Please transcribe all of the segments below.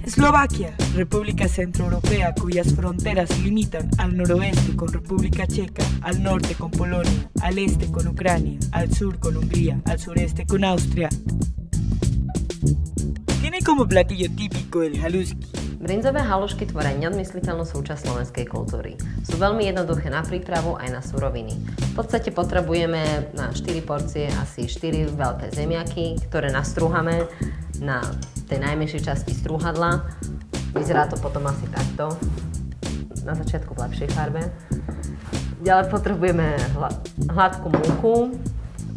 Eslovaquia, República Centroeuropea cuyas fronteras limitan al noroeste con República Checa, al norte con Polonia, al este con Ucrania, al sur con Hungría, al sureste con Austria. Tiene como platillo típico el halušky. Brinzové halušky tvoria neodmysliteľnú súčasť slovenskej kultúry. Sú veľmi jednoduché na prípravu aj na suroviny. V podstate potrebujeme na 4 porcie asi 4 veľké zemiaky, ktoré nastrúhame na tej najmenšej časti strúhadla. Vyzerá to potom asi takto. Na začiatku v lepšej farbe. Ďalej potrebujeme hladkú múku,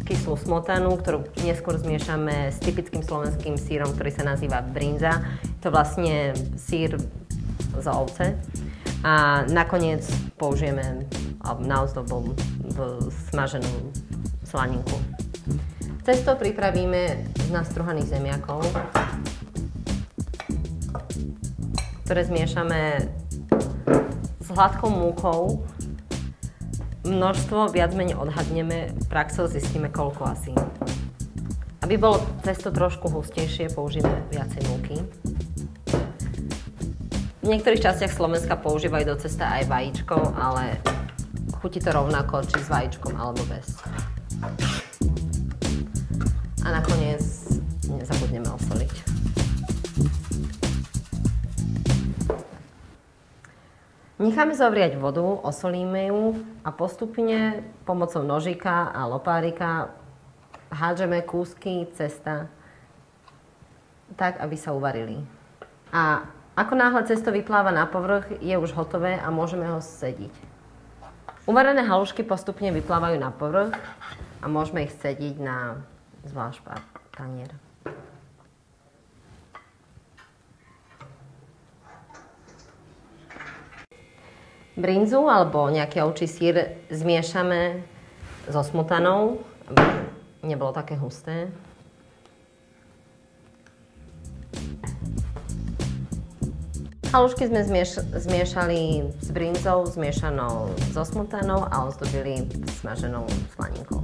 kyslú smotanu, ktorú neskôr zmiešame s typickým slovenským sírom, ktorý sa nazýva brinza. To je vlastne sír z ovce. A nakoniec použijeme na ozdobu smaženú slaninku. Cesto pripravíme z nastruhaných zemiakov, ktoré zmiešame s hladkou múkou. Množstvo viac menej odhadneme, praxou zistíme koľko asi. Aby bolo cesto trošku hustejšie, použijeme viacej múky. V niektorých častiach Slovenska používajú do cesta aj vajíčko, ale chutí to rovnako, či s vajíčkom alebo bez. A nakoniec nezabudneme osoliť. Necháme zovrieť vodu, osolíme ju a postupne pomocou nožíka a lopárika hádžeme kúsky cesta tak, aby sa uvarili. A ako náhle cesto vypláva na povrch, je už hotové a môžeme ho scediť. Uvarené halušky postupne vyplávajú na povrch a môžeme ich scediť na zvlášť tanier. Brinzu alebo nejaký ovčí sír zmiešame so smutanou, aby nebolo také husté. Halušky sme zmiešali s brinzou zmiešanou so smutanou a ozdobili smaženou slaninkou.